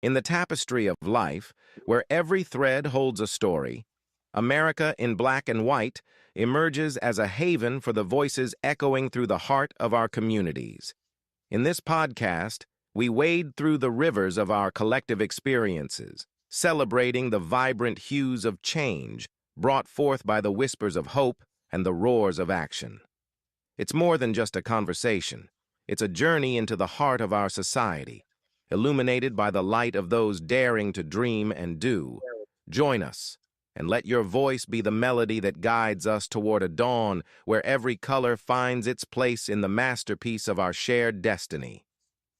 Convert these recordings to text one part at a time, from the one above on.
In the tapestry of life, where every thread holds a story, America in black and white emerges as a haven for the voices echoing through the heart of our communities. In this podcast, we wade through the rivers of our collective experiences, celebrating the vibrant hues of change brought forth by the whispers of hope and the roars of action. It's more than just a conversation. It's a journey into the heart of our society, illuminated by the light of those daring to dream and do. Join us, and let your voice be the melody that guides us toward a dawn where every color finds its place in the masterpiece of our shared destiny.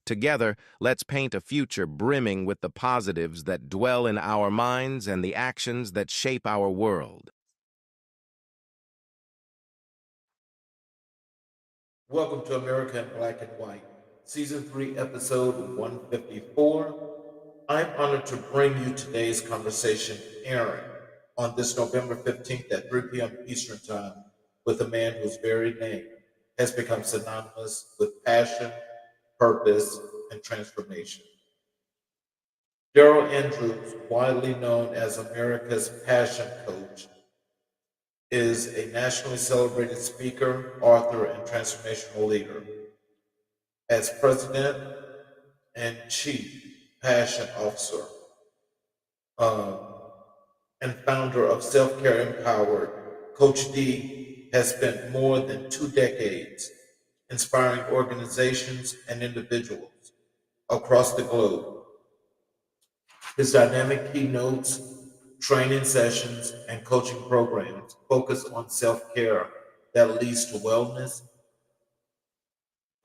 Together, let's paint a future brimming with the positives that dwell in our minds and the actions that shape our world. Welcome to America in Black and White, Season 3, Episode 154. I'm honored to bring you today's conversation airing on this November 15th at 3 p.m. Eastern Time with a man whose very name has become synonymous with passion, purpose, and transformation. Darrell Andrews, widely known as America's Passion Coach, is a nationally celebrated speaker, author, and transformational leader. As president and chief passion officer um, and founder of Self Care Empowered, Coach D has spent more than 2 decades inspiring organizations and individuals across the globe. His dynamic keynotes, training sessions, and coaching programs focus on self care that leads to wellness,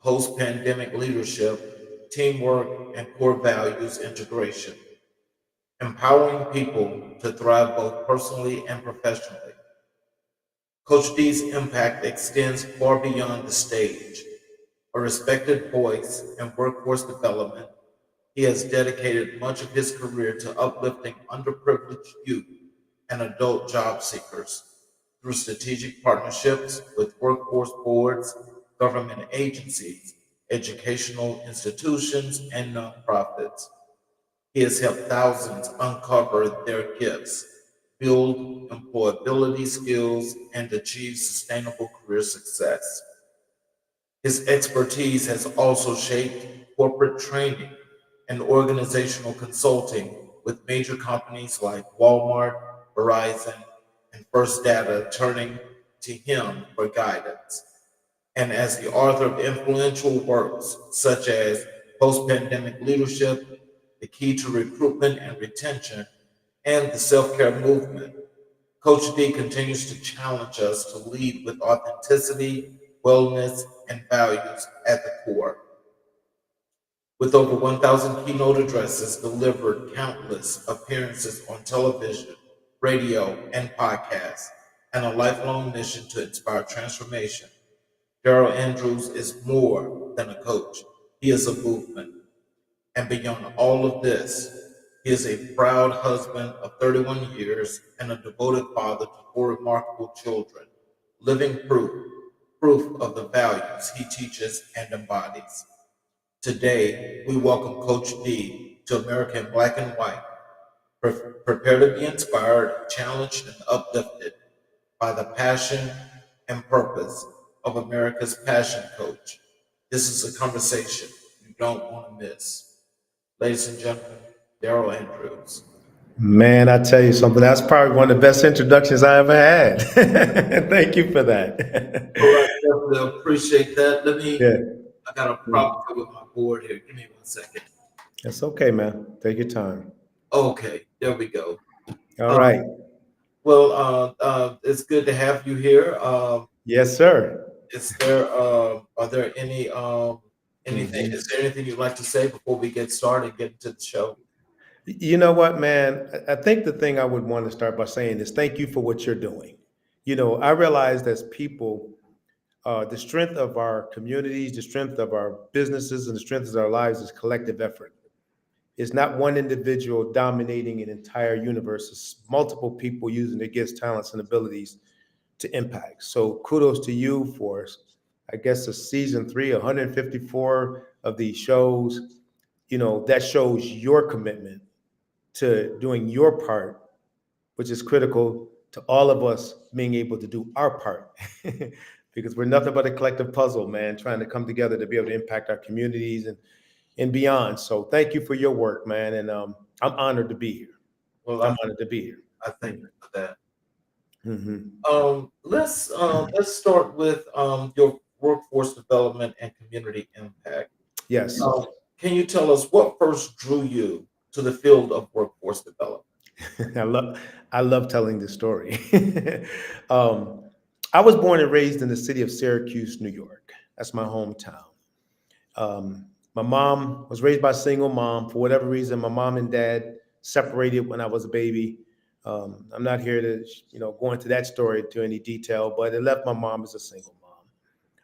post pandemic leadership, teamwork, and core values integration, empowering people to thrive both personally and professionally. Coach D's impact extends far beyond the stage. A respected voice in workforce development, he has dedicated much of his career to uplifting underprivileged youth and adult job seekers through strategic partnerships with workforce boards, government agencies, educational institutions, and nonprofits. He has helped thousands uncover their gifts, build employability skills, and achieve sustainable career success. His expertise has also shaped corporate training and organizational consulting with major companies like Walmart, Verizon, and First Data turning to him for guidance. And as the author of influential works such as Post Pandemic Leadership, The Key to Recruitment and Retention, and the Self Care Movement, Coach D continues to challenge us to lead with authenticity, wellness, and values at the core. With over 1,000 keynote addresses delivered, countless appearances on television, radio, and podcasts, and a lifelong mission to inspire transformation, Darrell Andrews is more than a coach. He is a movement. And beyond all of this, he is a proud husband of 31 years and a devoted father to four remarkable children, living proof of the values he teaches and embodies. Today, we welcome Coach D to America in Black and White. Prepare to be inspired, challenged, and uplifted by the passion and purpose of America's Passion Coach. This is a conversation you don't want to miss. Ladies and gentlemen, Darrell Andrews. Man, I tell you something. That's probably one of the best introductions I ever had. Thank you for that. All right, definitely appreciate that. Yeah, I got a problem with my board here. Give me 1 second. it's okay, man. Take your time. Okay, there we go. All Uh, right. it's good to have you here. Yes, sir. Are there anything, Mhm. is there anything you'd like to say before we get started, get into the show? You know what, man? I think the thing I would want to start by saying is thank you for what you're doing. I realize as people, the strength of our communities, the strength of our businesses, and the strength of our lives is collective effort. It's not one individual dominating an entire universe. It's multiple people using their gifts, talents, and abilities to impact. So kudos to you for, I guess, the season 3, 154 of these shows. that shows your commitment to doing your part, which is critical to all of us being able to do our part. Because we're nothing but a collective puzzle, man, trying to come together to be able to impact our communities and beyond. So thank you for your work, man. And I'm honored to be here. Well, I'm honored to be here. I thank you for that. Mhm. Let's start with your workforce development and community impact. Yes. Um, can you tell us what first drew you to the field of workforce development? I love I love telling this story. um, I was born and raised in the city of Syracuse, New York. That's my hometown. My mom was raised by a single mom. For whatever reason, my mom and dad separated when I was a baby. I'm not here to, go into that story to any detail, but it left my mom as a single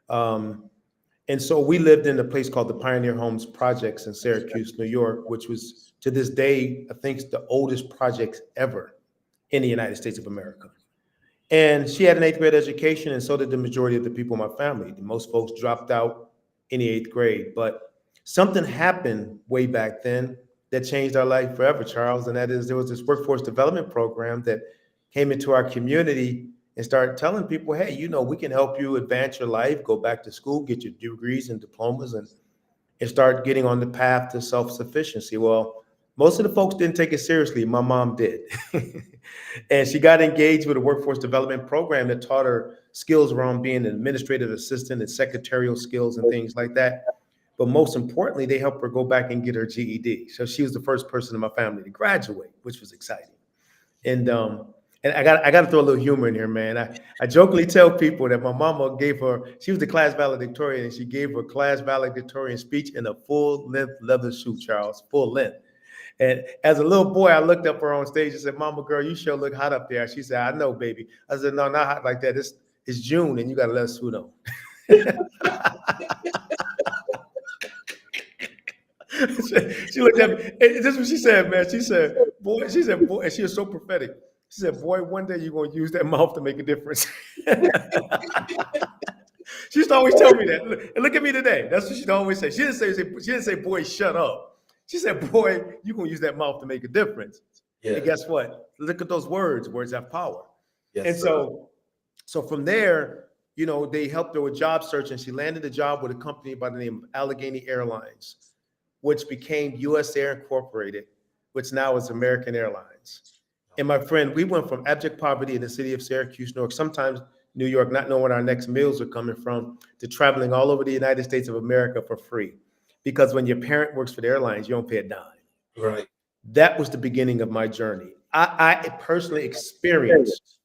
mom. And so we lived in a place called the Pioneer Homes Projects in Syracuse, New York, which was to this day, I think, the oldest project ever in the United States of America. And she had an eighth grade education, and so did the majority of the people in my family. Most folks dropped out in the eighth grade, but something happened way back then that changed our life forever, Charles. And that is there was this workforce development program that came into our community and started telling people, hey, we can help you advance your life, go back to school, get your degrees and diplomas, and start getting on the path to self-sufficiency. Well, most of the folks didn't take it seriously. My mom did. And she got engaged with a workforce development program that taught her skills around being an administrative assistant and secretarial skills and things like that. But most importantly, they helped her go back and get her GED. So she was the first person in my family to graduate, which was exciting. And I got to throw a little humor in here, man. I jokingly tell people that my mama she was the class valedictorian, and she gave her class valedictorian speech in a full length leather suit, Charles, full length. And as a little boy, I looked up her on stage and said, "Mama, girl, you sure look hot up there." She said, "I know, baby." I said, "No, not hot like that. It's June, and you got to let us suit on." She looked at me. And this is what she said, man. Boy, and she was so prophetic. She said, boy, one day you're going to use that mouth to make a difference. She used to always tell me that. And look at me today. That's what she'd always say. She didn't say, boy, shut up. She said, boy, you're going to use that mouth to make a difference. Yes. And guess what? Look at those words. Words have power. Yes, And sir. so from there, they helped her with job search, and she landed a job with a company by the name of Allegheny Airlines, which became US Air Incorporated, which now is American Airlines. And my friend, we went from abject poverty in the city of Syracuse, New York, sometimes New York, not knowing where our next meals are coming from, to traveling all over the United States of America for free. Because when your parent works for the airlines, you don't pay a dime. Right. That was the beginning of my journey. I personally experienced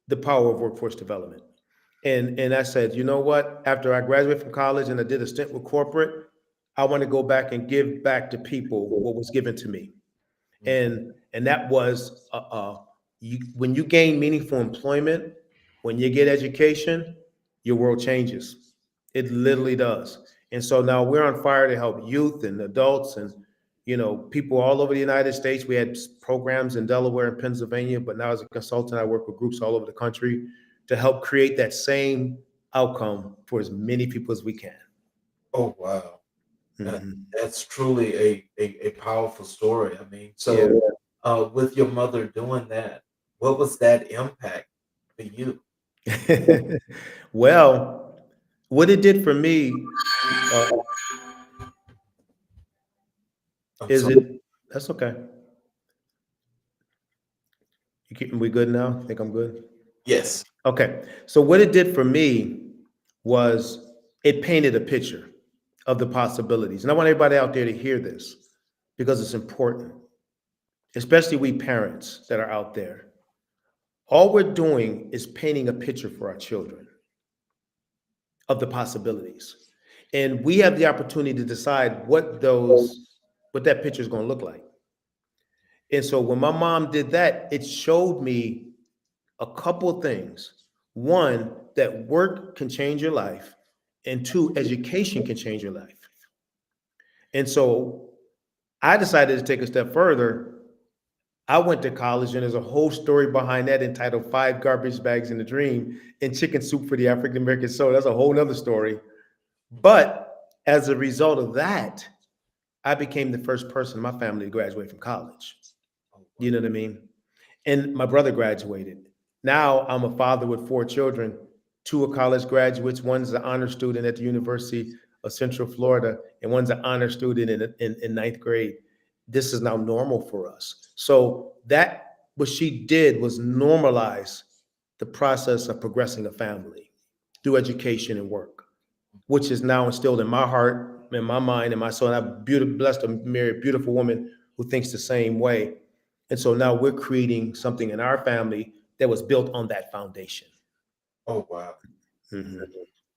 the power of workforce development. And I said, you know what? After I graduated from college and I did a stint with corporate, I want to go back and give back to people what was given to me. And that was when you gain meaningful employment, when you get education, your world changes. It literally does. And so now we're on fire to help youth and adults and people all over the United States. We had programs in Delaware and Pennsylvania, but now as a consultant, I work with groups all over the country to help create that same outcome for as many people as we can. Oh, wow. Mhm. That's truly a powerful story. I mean, so with your mother doing that, what was that impact for you? Well, what it did for me uh, I'm is sorry. that's okay. We good now? Think I'm good? Yes. Okay. So what it did for me was it painted a picture of the possibilities. And I want everybody out there to hear this because it's important, especially we parents that are out there. All we're doing is painting a picture for our children of the possibilities. And we have the opportunity to decide what that picture is going to look like. And so when my mom did that, it showed me a couple of things. One, that work can change your life, and two, education can change your life. And so I decided to take a step further. I went to college, and there's a whole story behind that entitled Five Garbage Bags in a Dream and Chicken Soup for the African American Soul. That's a whole nother story. But as a result of that, I became the first person in my family to graduate from college. Oh, You know what I mean? And my brother graduated. Now I'm a father with four children. Two are college graduates. One's an honor student at the University of Central Florida, and one's an honor student in ninth grade. This is now normal for us. So that what she did was normalize the process of progressing a family through education and work, which is now instilled in my heart, in my mind, and my soul. And I'm blessed to marry a beautiful woman who thinks the same way. And so now we're creating something in our family that was built on that foundation. oh wow. Mhm.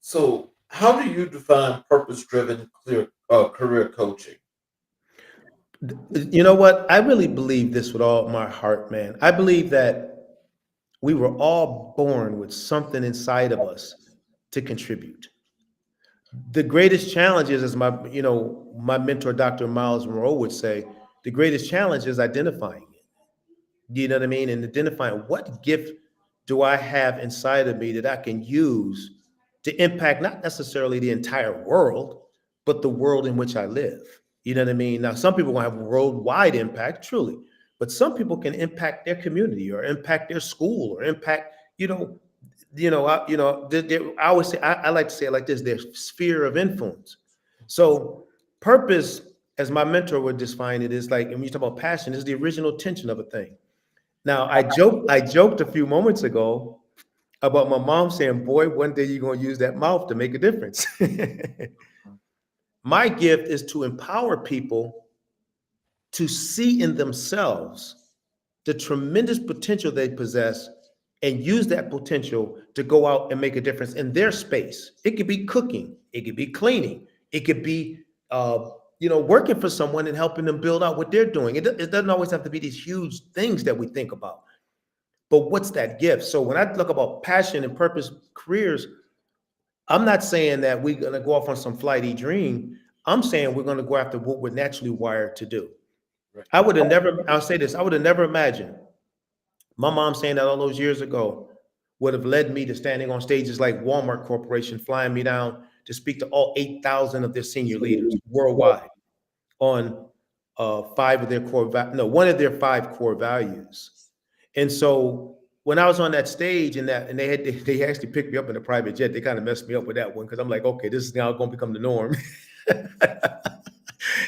So, how do you define purpose-driven clear career coaching? You know what? I really believe this with all my heart, man. I believe that we were all born with something inside of us to contribute. The greatest challenge is, as my mentor, Dr. Miles Monroe would say, the greatest challenge is identifying it. You know what I mean? And identifying what gift do I have inside of me that I can use to impact not necessarily the entire world, but the world in which I live. You know what I mean? Now, some people will have worldwide impact, truly, but some people can impact their community or impact their school or impact, I always say, I like to say it like this: their sphere of influence. So, purpose, as my mentor would define it, is like, and when you talk about passion, is the original tension of a thing. Now, I joked a few moments ago about my mom saying, "Boy, one day you're gonna use that mouth to make a difference." My gift is to empower people to see in themselves the tremendous potential they possess and use that potential to go out and make a difference in their space. It could be cooking, it could be cleaning, it could be working for someone and helping them build out what they're doing. It doesn't always have to be these huge things that we think about. But what's that gift? So when I look about passion and purpose careers, I'm not saying that we're gonna go off on some flighty dream. I'm saying we're gonna go after what we're naturally wired to do. Right. I'll say this, I would have never imagined my mom saying that all those years ago would have led me to standing on stages like Walmart Corporation, flying me down to speak to all 8,000 of their senior leaders worldwide on one of their five core values. And so when I was on that stage and they actually picked me up in a private jet, they kind of messed me up with that one because I'm like, okay, this is now going to become the norm.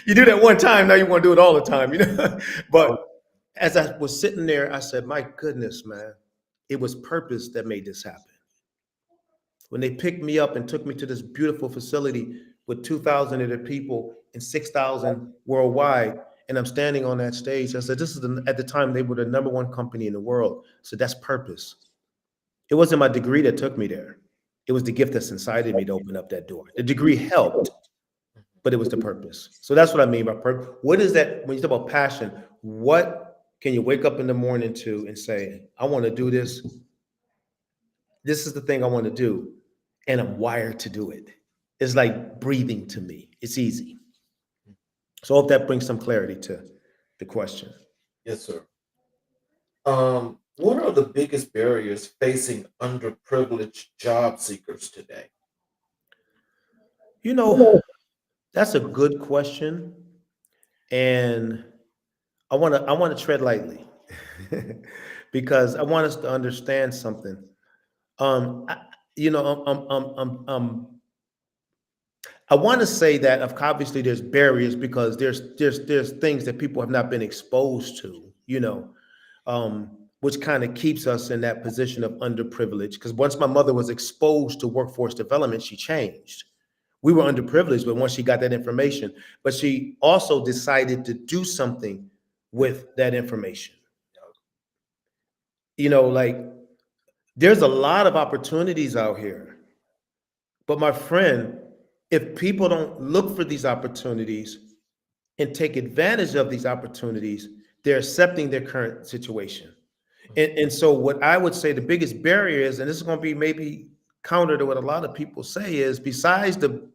You do that one time, now you want to do it all the time, But as I was sitting there, I said, my goodness, man, it was purpose that made this happen. When they picked me up and took me to this beautiful facility with 2,000 of their people and 6,000 worldwide, and I'm standing on that stage, I said, at the time, they were the number one company in the world. So that's purpose. It wasn't my degree that took me there. It was the gift that's inside of me to open up that door. The degree helped, but it was the purpose. So that's what I mean by purpose. What is that, when you talk about passion, what can you wake up in the morning to and say, I want to do this. This is the thing I want to do. And I'm wired to do it. It's like breathing to me. It's easy. So I hope that brings some clarity to the question. Yes, sir. What are the biggest barriers facing underprivileged job seekers today? That's a good question. And I want to tread lightly because I want us to understand something. I, you know, I want to say that obviously there's barriers because there's things that people have not been exposed to, which kind of keeps us in that position of underprivileged. Because once my mother was exposed to workforce development, she changed. We were underprivileged, but once she got that information, but she also decided to do something with that information. Like there's a lot of opportunities out here. But my friend, if people don't look for these opportunities and take advantage of these opportunities, they're accepting their current situation. And so what I would say the biggest barrier is, and this is going to be maybe counter to what a lot of people say, is besides the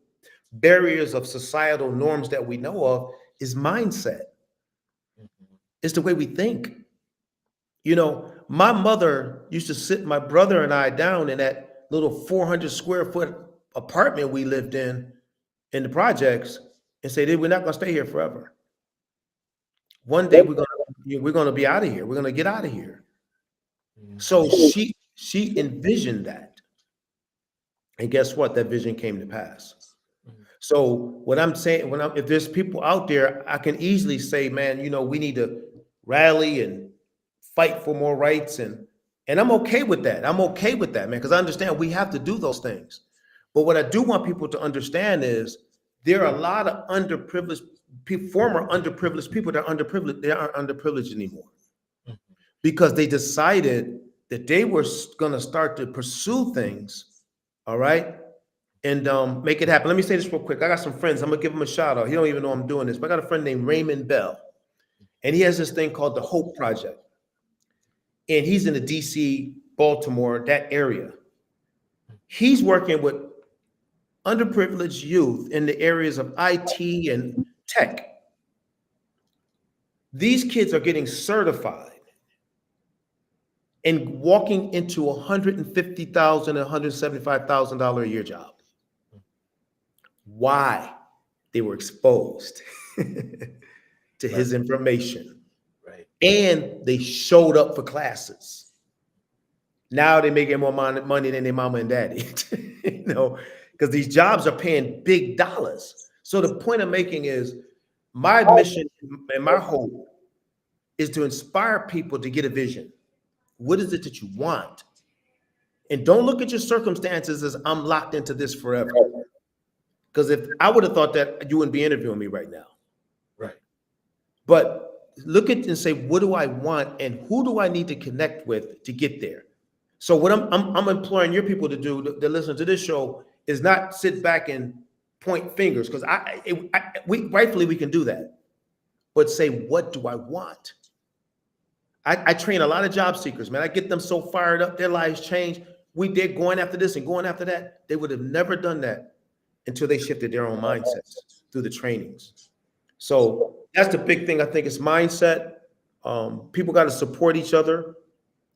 barriers of societal norms that we know of, is mindset. It's the way we think. My mother used to sit my brother and I down in that little 400 square foot apartment we lived in the projects, and say that we're not going to stay here forever. One day we're gonna be out of here. We're gonna get out of here. So she envisioned that, and guess what? That vision came to pass. So what I'm saying, if there's people out there, I can easily say, man, we need to rally and fight for more rights, and I'm okay with that. I'm okay with that, man, because I understand we have to do those things. But what I do want people to understand is there are a lot of underprivileged people, former underprivileged people that are underprivileged. They aren't underprivileged anymore because they decided that they were going to start to pursue things, all right, and make it happen. Let me say this real quick. I got some friends. I'm gonna give him a shout out. He don't even know I'm doing this, but I got a friend named Raymond Bell, and he has this thing called the Hope Project, and he's in the DC, Baltimore, that area. He's working with underprivileged youth in the areas of IT and tech. These kids are getting certified and walking into $150,000, $175,000 a year job. Why? They were exposed to his information. Right. And they showed up for classes. Now they're making more money than their mama and daddy, because these jobs are paying big dollars. So the point I'm making is my mission and my hope is to inspire people to get a vision. What is it that you want? And don't look at your circumstances as I'm locked into this forever. Because if I would have thought that, you wouldn't be interviewing me right now. Right. But look at and say, what do I want and who do I need to connect with to get there? So what I'm imploring your people to do that listen to this show is not sit back and point fingers, because we rightfully we can do that, but say, what do I want? I train a lot of job seekers, man. I get them so fired up, their lives change. They're going after this and going after that. They would have never done that until they shifted their own mindsets through the trainings. So that's the big thing. I think it's mindset. People got to support each other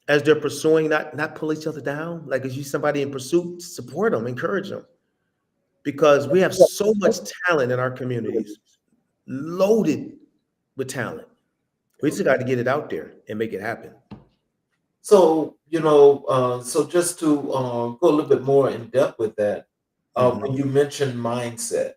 as they're pursuing, not pull each other down. Like if you see somebody in pursuit, support them, encourage them. Because we have so much talent in our communities, loaded with talent. We just got to get it out there and make it happen. So, so just to go a little bit more in depth with that, when you mentioned mindset,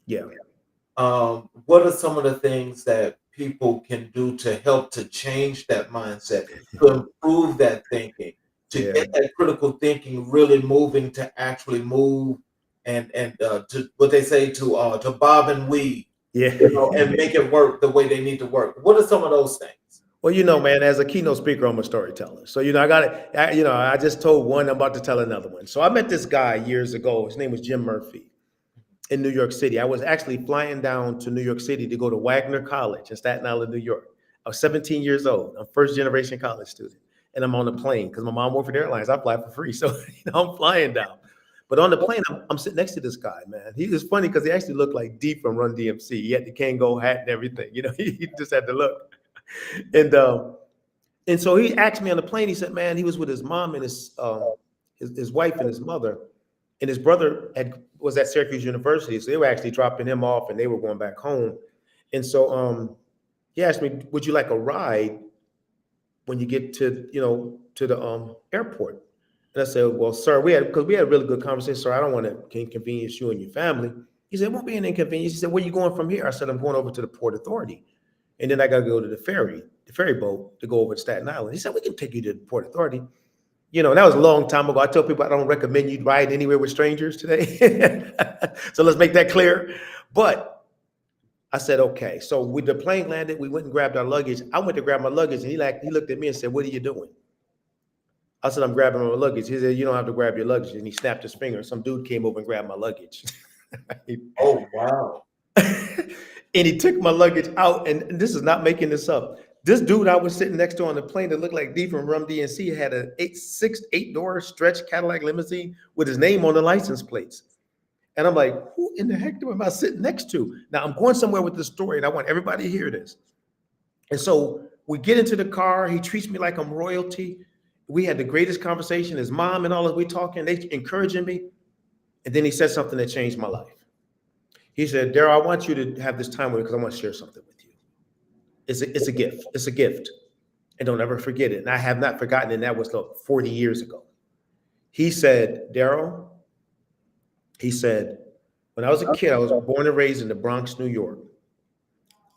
what are some of the things that people can do to help to change that mindset, to improve that thinking, to get that critical thinking really moving to actually move and to what they say to bob and weave, and make it work the way they need to work? What are some of those things? Well, man, as a keynote speaker, I'm a storyteller. So, I just told one, I'm about to tell another one. So I met this guy years ago. His name was Jim Murphy in New York City. I was actually flying down to New York City to go to Wagner College in Staten Island, New York. I was 17 years old. I'm first generation college student. And I'm on the plane because my mom worked for the airlines. I fly for free. So I'm flying down. But on the plane, I'm sitting next to this guy, man. He was funny because he actually looked like D from Run DMC. He had the Kango hat and everything. He just had the look. And so he asked me on the plane, he said, man, he was with his mom and his wife and his mother, and his brother was at Syracuse University. So they were actually dropping him off and they were going back home. And so he asked me, would you like a ride when you get to the airport? And I said, well, sir, we had a really good conversation. Sir, I don't want to inconvenience you and your family. He said, it won't be an inconvenience. He said, where are you going from here? I said, I'm going over to the Port Authority. And then I got to go to the ferry boat to go over to Staten Island. He said, we can take you to the Port Authority. And that was a long time ago. I tell people I don't recommend you ride anywhere with strangers today. So let's make that clear. But I said, okay. So when the plane landed, we went and grabbed our luggage. I went to grab my luggage and he looked at me and said, what are you doing? I said, I'm grabbing my luggage. He said, you don't have to grab your luggage. And he snapped his finger. Some dude came over and grabbed my luggage. Oh, wow. And he took my luggage out, and this is not making this up. This dude I was sitting next to on the plane that looked like D from Rum DNC had a 8-door stretch Cadillac limousine with his name on the license plates. And I'm like, who in the heck am I sitting next to? Now I'm going somewhere with this story, and I want everybody to hear this. And so we get into the car. He treats me like I'm royalty. We had the greatest conversation. His mom and all of we talking, they encouraging me. And then he said something that changed my life. He said, Darrell, I want you to have this time with me because I want to share something with you. It's a gift. It's a gift. And don't ever forget it. And I have not forgotten, and that was like 40 years ago. He said, Darrell, he said, when I was a kid, I was born and raised in the Bronx, New York.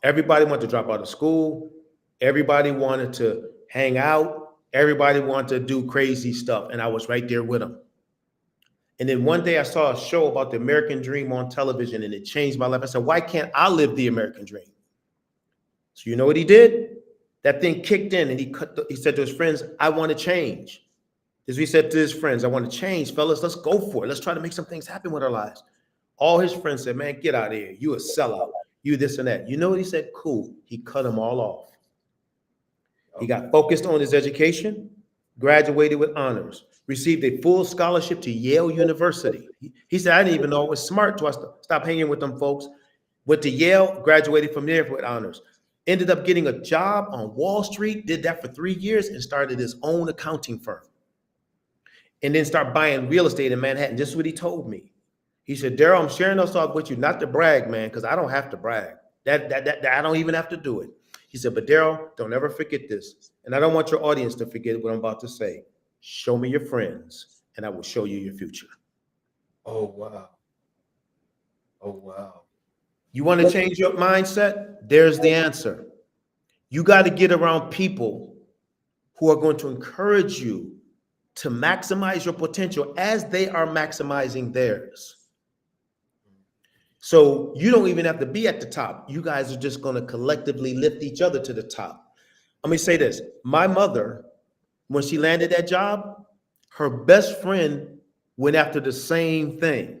Everybody wanted to drop out of school. Everybody wanted to hang out. Everybody wanted to do crazy stuff. And I was right there with them. And then one day I saw a show about the American dream on television, and it changed my life. I said, why can't I live the American dream? So you know what he did? That thing kicked in, and he said to his friends, I want to change. As he said to his friends, I want to change, fellas. Let's go for it. Let's try to make some things happen with our lives. All his friends said, man, get out of here. You a sellout. You this and that. You know what he said? Cool. He cut them all off. He got focused on his education, graduated with honors, received a full scholarship to Yale University. He said, I didn't even know I was smart till I stopped hanging with them folks. Went to Yale, graduated from there with honors. Ended up getting a job on Wall Street, did that for 3 years, and started his own accounting firm. And then start buying real estate in Manhattan. This is what he told me. He said, Darrell, I'm sharing this off with you, not to brag, man, because I don't have to brag. That I don't even have to do it. He said, but Darrell, don't ever forget this. And I don't want your audience to forget what I'm about to say. Show me your friends, and I will show you your future. Oh, wow. Oh, wow. You want to change your mindset? There's the answer. You got to get around people who are going to encourage you to maximize your potential as they are maximizing theirs. So you don't even have to be at the top. You guys are just going to collectively lift each other to the top. Let me say this. My mother, when she landed that job, her best friend went after the same thing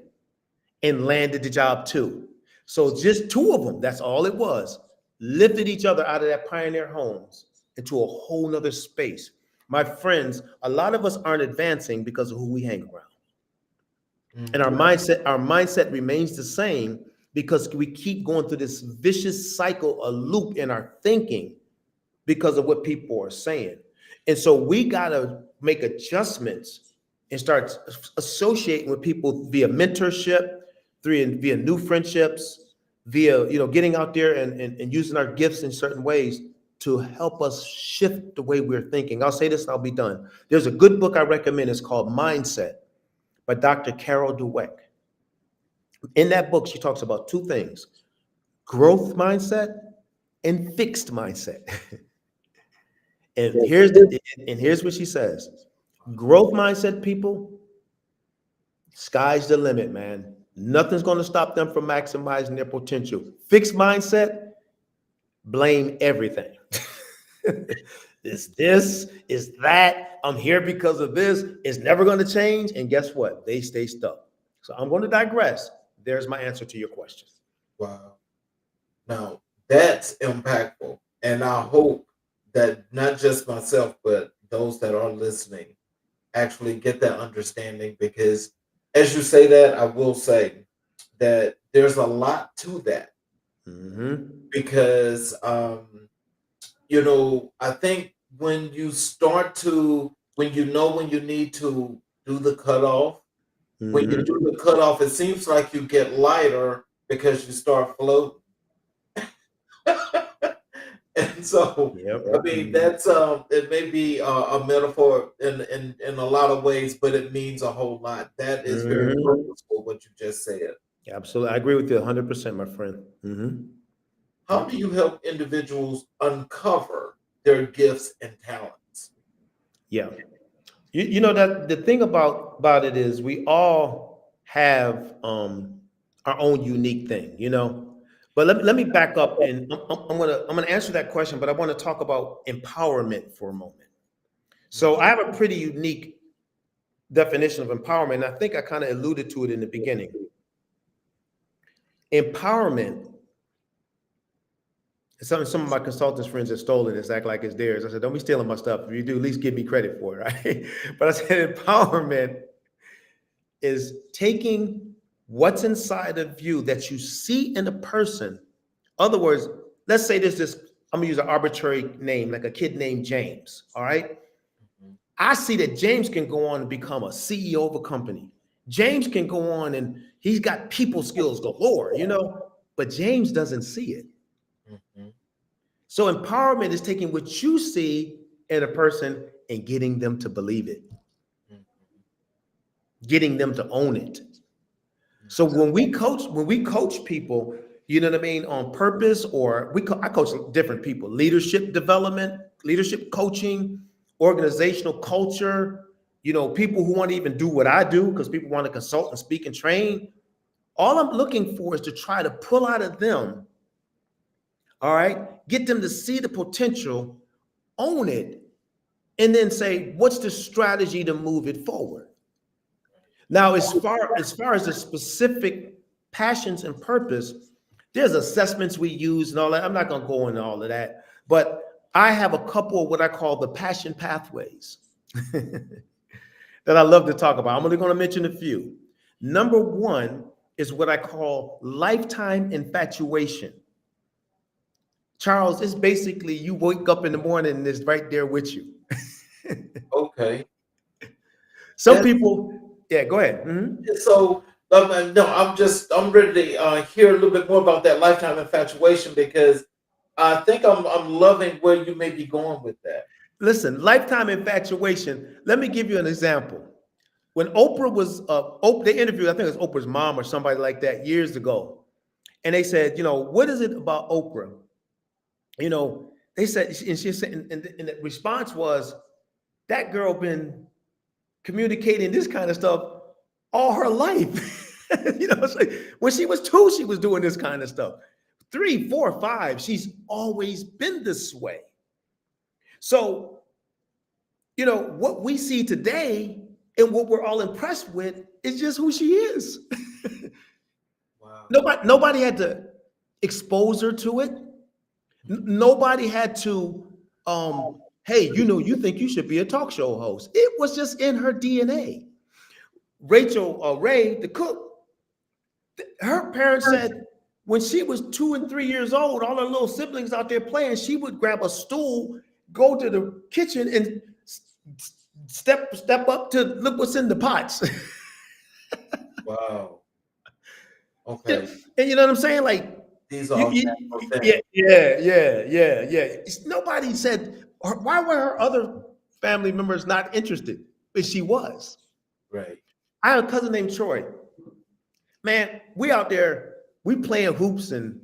and landed the job too. So just two of them, that's all it was, lifted each other out of that pioneer homes into a whole nother space. My friends, a lot of us aren't advancing because of who we hang around. Mm-hmm. And our mindset remains the same because we keep going through this vicious cycle, a loop in our thinking because of what people are saying. And so we got to make adjustments and start associating with people via mentorship, via new friendships, via getting out there and using our gifts in certain ways to help us shift the way we're thinking. I'll say this and I'll be done. There's a good book I recommend. It's called Mindset by Dr. Carol Dweck. In that book, she talks about two things: growth mindset and fixed mindset. And here's what she says. Growth mindset people, sky's the limit, man. Nothing's going to stop them from maximizing their potential. Fixed mindset, blame everything. Is this, is that, I'm here because of this, it's never going to change. And guess what? They stay stuck. So I'm going to digress. There's my answer to your question. Wow. Now, that's impactful. And I hope that not just myself, but those that are listening actually get that understanding, because as you say that, I will say that there's a lot to that. Mm-hmm. Because, I think when you start to, when you need to do the cutoff, mm-hmm. When you do the cutoff, it seems like you get lighter because you start floating. And so, yep. I mean, that's it may be a metaphor in a lot of ways, but it means a whole lot. That is very purposeful, what you just said. Absolutely. I agree with you 100%, my friend. Mm-hmm. How do you help individuals uncover their gifts and talents? Yeah. You know that the thing about it is we all have our own unique thing, But let me back up, and I'm gonna answer that question, but I want to talk about empowerment for a moment. So I have a pretty unique definition of empowerment, and I think I kind of alluded to it in the beginning. Empowerment. Some of my consultants friends have stolen this, act like it's theirs. I said, don't be stealing my stuff. If you do, at least give me credit for it, right? But I said empowerment is taking what's inside of you that you see in a person. Other words, let's say there's this, I'm gonna use an arbitrary name, like a kid named James, all right? Mm-hmm. I see that James can go on and become a CEO of a company. James can go on and he's got people skills galore, but James doesn't see it. Mm-hmm. So empowerment is taking what you see in a person and getting them to believe it, Mm-hmm. getting them to own it. So when we coach people, you know what I mean, on purpose, or I coach different people, leadership development, leadership coaching, organizational culture, people who want to even do what I do, because people want to consult and speak and train. All I'm looking for is to try to pull out of them, all right, get them to see the potential, own it, and then say, what's the strategy to move it forward? Now, as far as the specific passions and purpose, there's assessments we use and all that. I'm not going to go into all of that, but I have a couple of what I call the passion pathways that I love to talk about. I'm only going to mention a few. Number one is what I call lifetime infatuation. Charles, it's basically you wake up in the morning and it's right there with you. Okay. Some people, yeah, go ahead. Mm-hmm. So, no, I'm ready to hear a little bit more about that lifetime infatuation, because I think I'm loving where you may be going with that. Listen, lifetime infatuation. Let me give you an example. When Oprah was, they interviewed, I think it was Oprah's mom or somebody like that years ago. And they said, what is it about Oprah? They said, and she said, and the response was, that girl been communicating this kind of stuff all her life. It's like when she was 2, she was doing this kind of stuff. 3, 4, 5, she's always been this way. So, what we see today and what we're all impressed with is just who she is. Wow. Nobody had to expose her to it. Nobody had to, hey, you think you should be a talk show host. It was just in her DNA. Rachel Ray, the cook, her parents said when she was 2 and 3 years old, all her little siblings out there playing, she would grab a stool, go to the kitchen, and step up to look what's in the pots. Wow. Okay. And you know what I'm saying? Like, these are yeah. Nobody said, why were her other family members not interested? But she was. Right. I have a cousin named Troy. Man, we out there, we playing hoops and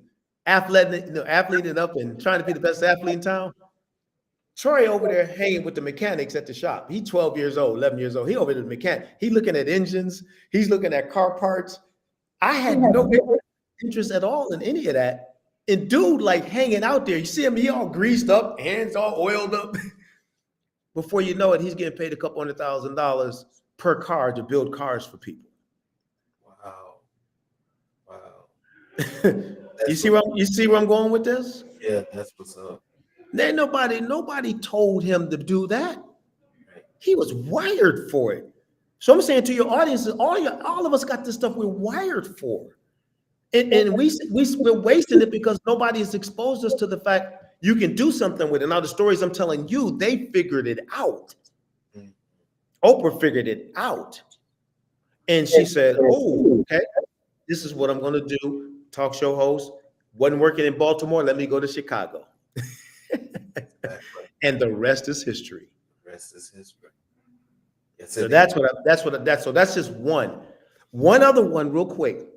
athleting up and trying to be the best athlete in town. Troy over there hanging with the mechanics at the shop. He's 12 years old, 11 years old. He over there, the mechanic. He's looking at engines. He's looking at car parts. I had no interest at all in any of that. And dude, like hanging out there, you see him, he all greased up, hands all oiled up. Before you know it, he's getting paid a couple $100,000 per car to build cars for people. Wow. You see where I'm going with this? Yeah, that's what's up. Then nobody told him to do that. Right. He was wired for it. So I'm saying to your audience, all of us got this stuff we're wired for. And we're wasting it because nobody has exposed us to the fact you can do something with it. Now, the stories I'm telling you, they figured it out. Mm-hmm. Oprah figured it out. And she said, oh, okay, this is what I'm going to do. Talk show host. Wasn't working in Baltimore. Let me go to Chicago. And the rest is history. The rest is history. Yes, so that's just one. One other one, real quick.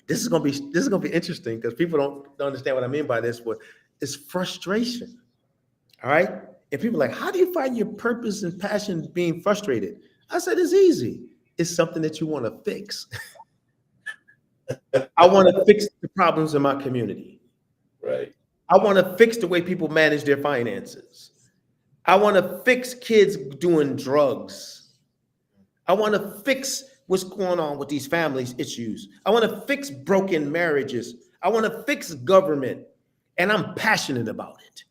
This is gonna be interesting because people don't understand what I mean by this, but it's frustration. All right. And people are like, how do you find your purpose and passion being frustrated? I said, it's easy. It's something that you want to fix. I want to fix the problems in my community. Right. I want to fix the way people manage their finances. I want to fix kids doing drugs. I want to fix what's going on with these families' issues. I want to fix broken marriages. I want to fix government. And I'm passionate about it.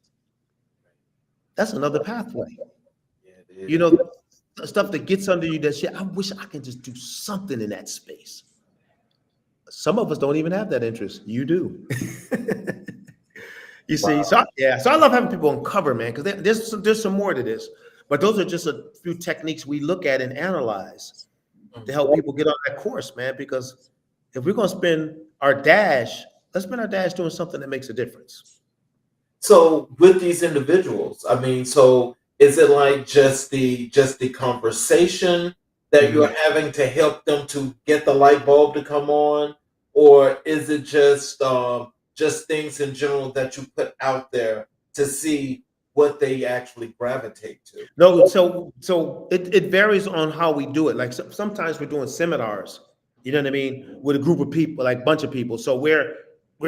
That's another pathway. Yeah, stuff that gets under you, that shit, I wish I could just do something in that space. Some of us don't even have that interest. You do. You see, wow. So I love having people uncover, man, because there's some more to this. But those are just a few techniques we look at and analyze. to help people get on that course, man. Because if we're gonna spend our dash, let's spend our dash doing something that makes a difference. So with these individuals, I mean, so is it like just the conversation that Mhm. you're having to help them to get the light bulb to come on, or is it just things in general that you put out there to see what they actually gravitate to? No, so it varies on how we do it. Like sometimes we're doing seminars, you know what I mean, with a group of people, like bunch of people. So we're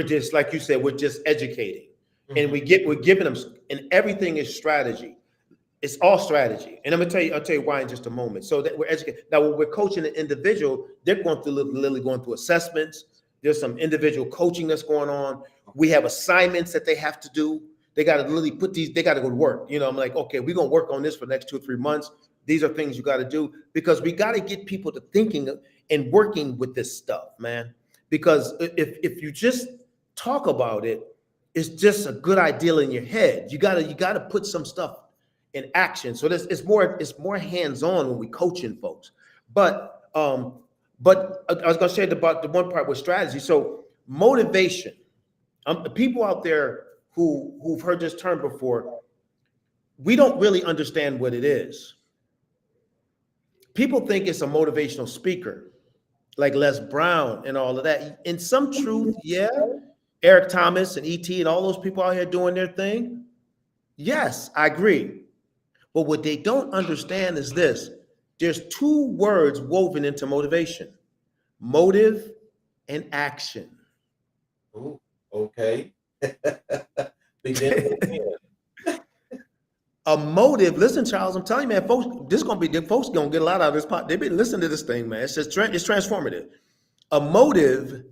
just like you said, we're just educating, and Mhm. we're giving them, and everything is strategy. It's all strategy, and I'll tell you why in just a moment. So that we're educating. Now, when we're coaching an individual, they're going through literally going through assessments. There's some individual coaching that's going on. We have assignments that they have to do. They got to literally put these. They got to go to work. You know, I'm like, okay, we're gonna work on this for the next 2 or 3 months. These are things you got to do because we got to get people to thinking and working with this stuff, man. Because if you just talk about it, it's just a good idea in your head. You gotta put some stuff in action. So this it's more hands-on when we coaching folks. But I was gonna say about the one part with strategy. So motivation. People out there who've heard this term before, we don't really understand what it is. People think it's a motivational speaker, like Les Brown and all of that. In some truth, yeah, Eric Thomas and ET and all those people out here doing their thing. Yes, I agree. But what they don't understand is this: there's two words woven into motivation: motive and action. Ooh, okay. Begin again. A motive, listen, Charles, I'm telling you, man, folks, this is gonna be the folks gonna get a lot out of this pot. They've been listening to this thing, man. It's just it's transformative. A motive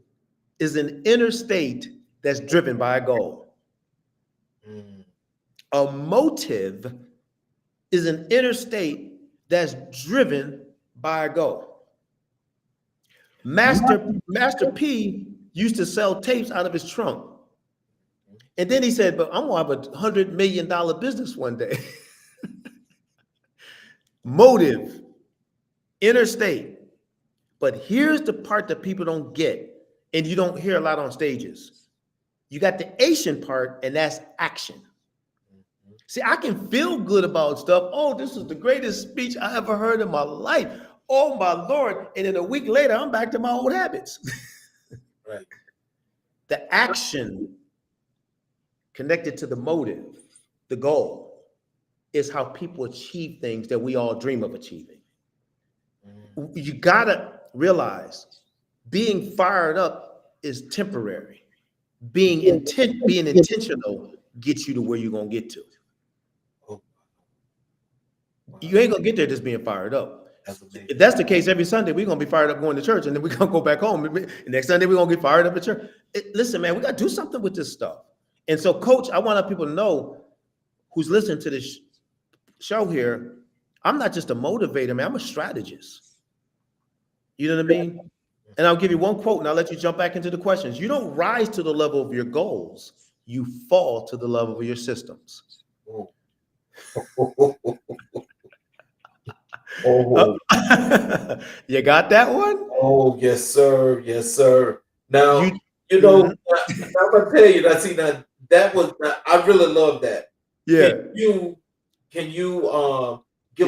is an inner state that's driven by a goal. Mm, A motive is an inner state that's driven by a goal. Master P used to sell tapes out of his trunk. And then he said, but I'm gonna have $100 million business one day. Motive, inner state. But here's the part that people don't get, and you don't hear a lot on stages. You got the Asian part, and that's action. See, I can feel good about stuff. Oh, this is the greatest speech I ever heard in my life. Oh my Lord. And then a week later, I'm back to my old habits. right. The action connected to the motive, the goal, is how people achieve things that we all dream of achieving. Mm, You gotta realize being fired up is temporary. Being intentional gets you to where you're gonna get to. oh, wow. You ain't gonna get there just being fired up. That's amazing. If that's the case, every Sunday we're gonna be fired up going to church, and then we're gonna go back home. And next Sunday we're gonna get fired up at church. Listen, man, we gotta do something with this stuff. And so, Coach, I want people to know who's listening to this show here. I'm not just a motivator, man. I'm a strategist. You know what I mean? And I'll give you one quote, and I'll let you jump back into the questions. You don't rise to the level of your goals; you fall to the level of your systems. Oh. Oh, You got that one? oh, yes, sir. Yes, sir. Now, You you know, Mhm. I'm gonna tell you that. See, that was I really love that. Can Yeah, you give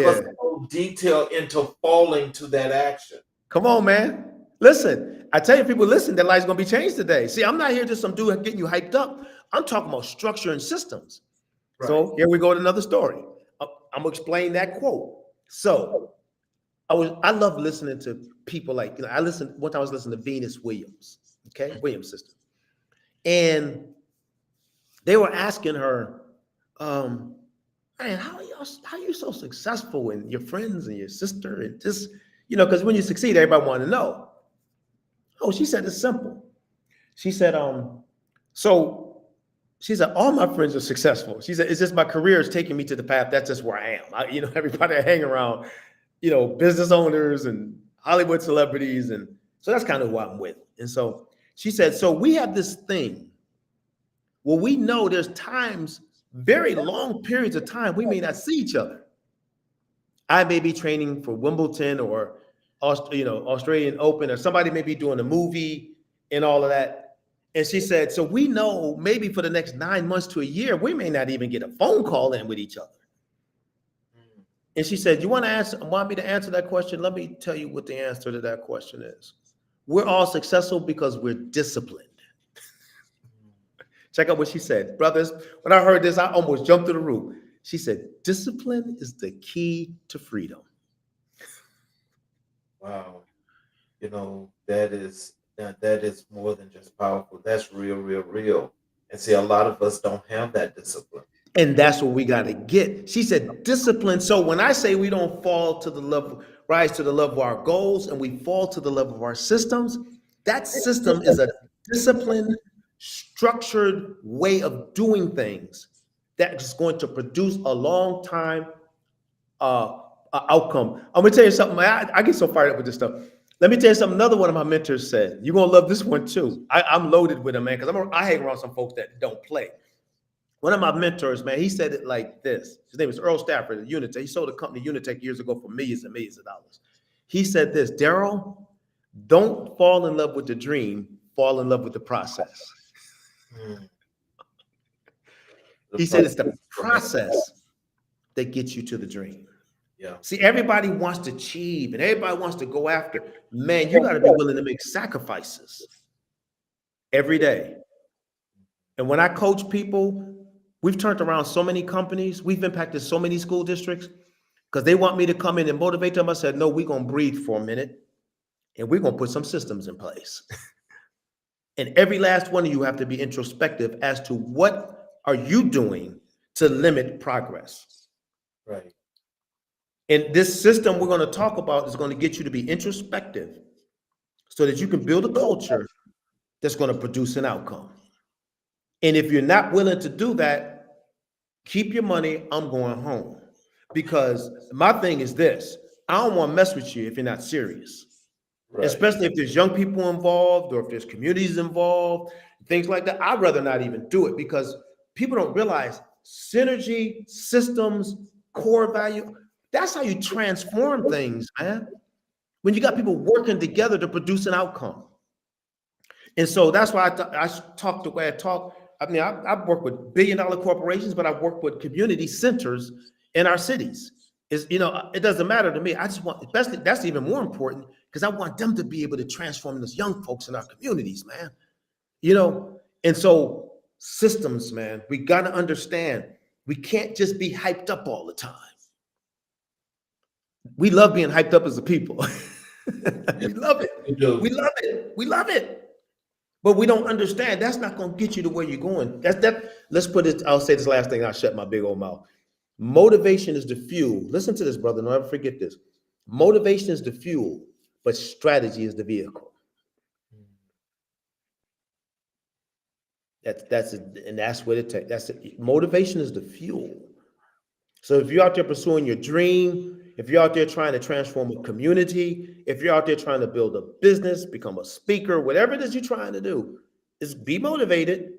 us yeah. a little detail into falling to that action? Come on, man. Listen, I tell you, people, listen, their life's gonna be changed today. See, I'm not here just some dude getting you hyped up. I'm talking about structure and systems. Right. So here we go to another story. I'm gonna explain that quote. So I love listening to people like, one time I was listening to Venus Williams, okay, Williams sister. And they were asking her, man, how are you so successful and your friends and your sister and just, because when you succeed, everybody want to know. Oh, she said it's simple. She said, so she said, all my friends are successful. She said, it's just my career is taking me to the path. That's just where I am. Everybody I hang around, business owners and Hollywood celebrities. And so that's kind of what I'm with. And so she said, so we have this thing. Well, we know there's times, very long periods of time, we may not see each other. I may be training for Wimbledon or Australian Open, or somebody may be doing a movie and all of that. And she said, so we know maybe for the next 9 months to a year, we may not even get a phone call in with each other. Mm. And she said, you want me to answer that question? Let me tell you what the answer to that question is. We're all successful because we're disciplined. Check out what she said. Brothers, when I heard this, I almost jumped to the roof. She said, discipline is the key to freedom. Wow. That is more than just powerful. That's real, real, real. And see, a lot of us don't have that discipline. And that's what we got to get. She said discipline. So when I say we don't fall to the level, rise to the level of our goals, and we fall to the level of our systems, that system is a disciplined, structured way of doing things that is going to produce a long time outcome. I'm gonna tell you something. I get so fired up with this stuff. Let me tell you something. Another one of my mentors said, "You're gonna love this one too." I'm loaded with them, man, because I hang around some folks that don't play. One of my mentors, man, he said it like this. His name is Earl Stafford at Unitech. He sold a company, Unitech, years ago for millions and millions of dollars. He said this, Darrell, don't fall in love with the dream, fall in love with the process. Mm. He said it's the process that gets you to the dream. Yeah. See, everybody wants to achieve and everybody wants to go after. Man, you got to be willing to make sacrifices every day. And when I coach people, we've turned around so many companies. We've impacted so many school districts because they want me to come in and motivate them. I said, no, we're going to breathe for a minute and we're going to put some systems in place. And every last one of you have to be introspective as to what are you doing to limit progress. Right. And this system we're going to talk about is going to get you to be introspective so that you can build a culture that's going to produce an outcome. And if you're not willing to do that, keep your money, I'm going home. Because my thing is this, I don't want to mess with you if you're not serious. Right. Especially if there's young people involved or if there's communities involved, things like that. I'd rather not even do it because people don't realize synergy, systems, core value, that's how you transform things, man. When you got people working together to produce an outcome. And so that's why I talk the way I talk. I mean, I've worked with billion-dollar corporations, but I've worked with community centers in our cities. It doesn't matter to me. I just want, especially that's even more important because I want them to be able to transform those young folks in our communities, man. And so systems, man, we got to understand we can't just be hyped up all the time. We love being hyped up as a people. We love it. We do. We love it. We love it. But we don't understand that's not going to get you to where you're going. Let's put it, I'll say this last thing, I'll shut my big old mouth. Motivation is the fuel. Listen to this, brother. Don't ever forget this. Motivation is the fuel, but strategy is the vehicle. That's it, and that's what it takes. That's it. Motivation is the fuel. So if you're out there pursuing your dream, if you're out there trying to transform a community, if you're out there trying to build a business, become a speaker, whatever it is you're trying to do, is be motivated,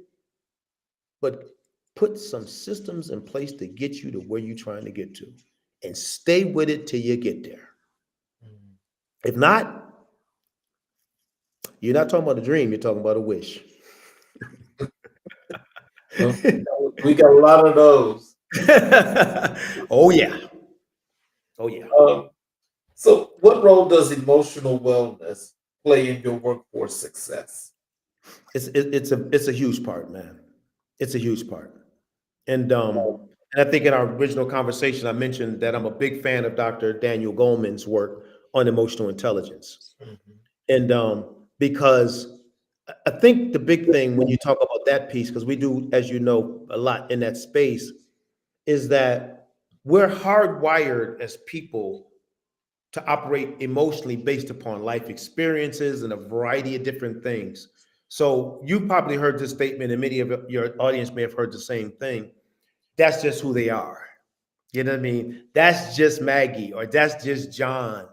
but put some systems in place to get you to where you're trying to get to and stay with it till you get there. If not, you're not talking about a dream, you're talking about a wish. We got a lot of those. Oh, yeah. Oh, yeah. So what role does emotional wellness play in your workforce success? It's a huge part, man. It's a huge part. And I think in our original conversation, I mentioned that I'm a big fan of Dr. Daniel Goleman's work on emotional intelligence. Mm-hmm. And because I think the big thing when you talk about that piece, because we do, as you know, a lot in that space, is that we're hardwired as people to operate emotionally based upon life experiences and a variety of different things. So you probably heard this statement, and many of your audience may have heard the same thing. That's just who they are. You know what I mean? That's just Maggie, or that's just John.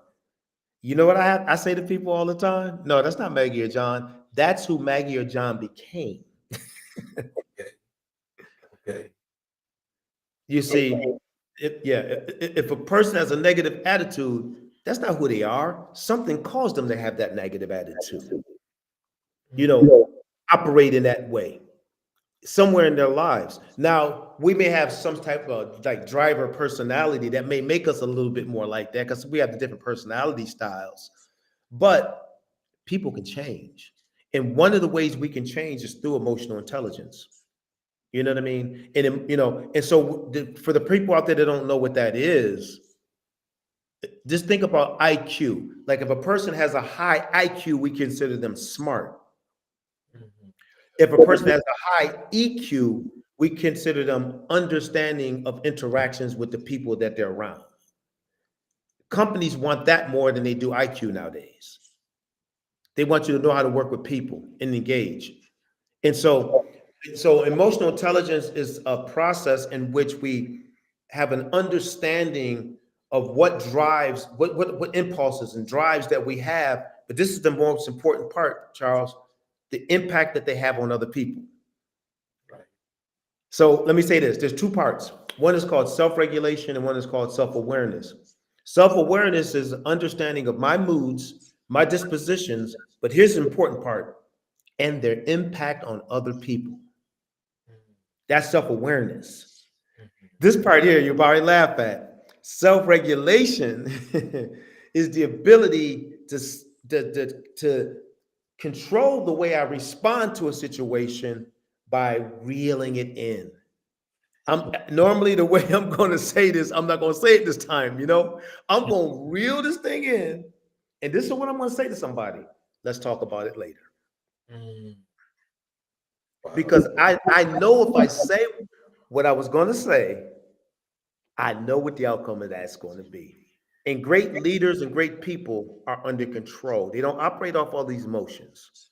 You know what I say to people all the time? No, that's not Maggie or John. That's who Maggie or John became. Okay. You see, if a person has a negative attitude, That's not who they are. Something caused them to have that negative attitude, you Mhm. know, operate in that way somewhere in their lives. Now, we may have some type of like driver personality that may make us a little bit more like that because we have the different personality styles, but people can change. And one of the ways we can change is through emotional intelligence. You know what I mean? And and so for the people out there that don't know what that is, just think about IQ. Like if a person has a high IQ, we consider them smart. Mhm. If a person has a high EQ, we consider them understanding of interactions with the people that they're around. Companies want that more than they do IQ nowadays. They want you to know how to work with people and engage. And so emotional intelligence is a process in which we have an understanding of what drives, what impulses and drives that we have. But this is the most important part, Charles, the impact that they have on other people. Right. So let me say this, there's two parts. One is called self-regulation and one is called self-awareness. Self-awareness is understanding of my moods, my dispositions, but here's the important part, and their impact on other people. Mhm. That's self-awareness. Mhm. This part here, you probably laugh at. Self-regulation is the ability to control the way I respond to a situation by reeling it in. I'm normally the way I'm going to say this, I'm not going to say it this time, I'm going to reel this thing in, and this is what I'm going to say to somebody. Let's talk about it later. Mhm. Wow. Because I know if I say what I was going to say, I know what the outcome of that's going to be. And great leaders and great people are under control. They don't operate off all these emotions.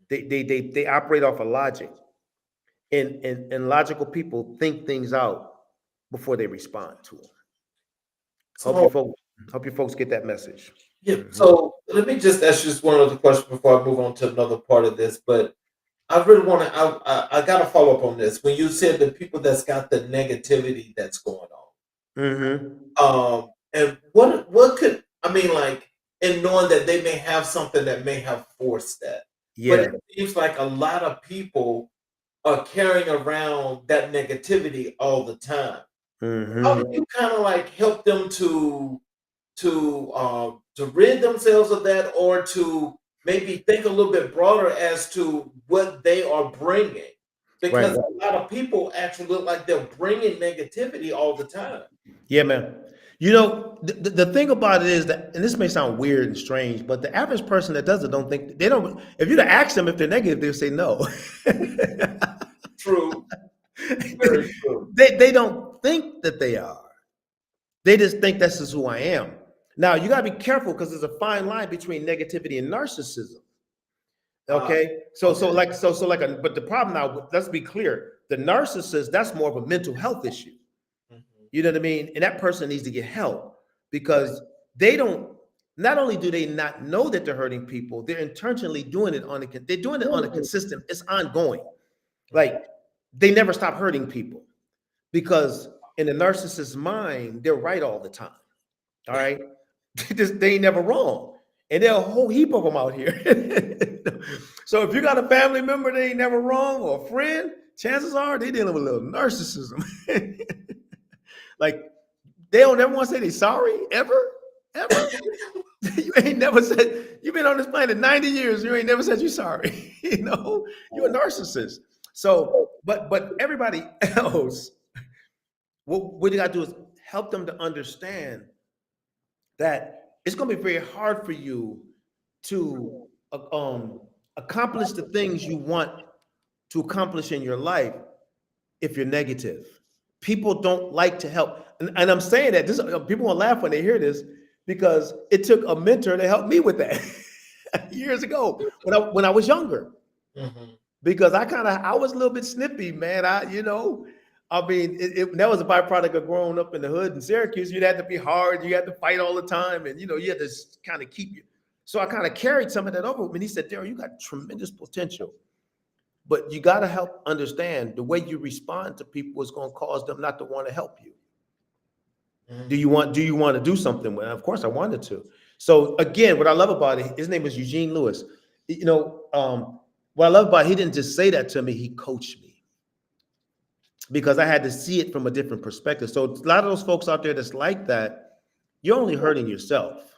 They operate off of logic. And logical people think things out before they respond to them. Hope you So folks hope you folks get that message. yeah, Mhm. so let me just ask you just one other question before I move on to another part of this. But I really want to. I got to follow up on this. When you said the people that's got the negativity that's going Mhm. on, and what could I mean, like, in knowing that they may have something that may have forced that, but it Yeah. seems like a lot of people are carrying around that negativity all the time. How do Mhm. you kind of like help them to rid themselves of that, or to maybe think a little bit broader as to what they are bringing, Right. because a lot of people actually look like they're bringing negativity all the time. Yeah, man. The thing about it is that, and this may sound weird and strange, but the average person that does it don't think they don't. If you to ask them if they're negative, they'll say no. True, very true. They don't think that they are. They just think this is who I am. Now you gotta be careful because there's a fine line between negativity and narcissism. Ah, Okay, okay. but the problem now, let's be clear, the narcissist, that's more of a mental health issue. Mhm. You know what I mean? And that person needs to get help Right. because they don't. Not only do they not know that they're hurting people, they're intentionally doing it they're doing it on a consistent. It's ongoing. Mhm. Like they never stop hurting people because in the narcissist's mind, they're right all the time. All right, they ain't never wrong, and there are a whole heap of them out here. So if you got a family member that ain't never wrong or a friend, chances are they dealing with a little narcissism. Like they don't ever want to say they sorry ever. You ain't never said you've been on this planet 90 years. You ain't never said you sorry. You're a narcissist. So, but everybody else, what you got to do is help them to understand that it's going to be very hard for you to accomplish the things you want to accomplish in your life if you're negative. People don't like to help. And I'm saying that this people will laugh when they hear this because it took a mentor to help me with that years ago when I was younger. Mhm. Because I was a little bit snippy, man. I mean, that was a byproduct of growing up in the hood in Syracuse. You'd have to be hard, you had to fight all the time, and you had to kind of keep you. So I kind of carried some of that over with me. And he said, Darrell, you got tremendous potential. But you got to help understand the way you respond to people is going to cause them not to want to help you. Do Mhm. you want to do something? Well, of course I wanted to. So again, what I love about it, his name is Eugene Lewis. You know, what I love about it, he didn't just say that to me, he coached me because I had to see it from a different perspective. So a lot of those folks out there that's like that, you're only hurting yourself.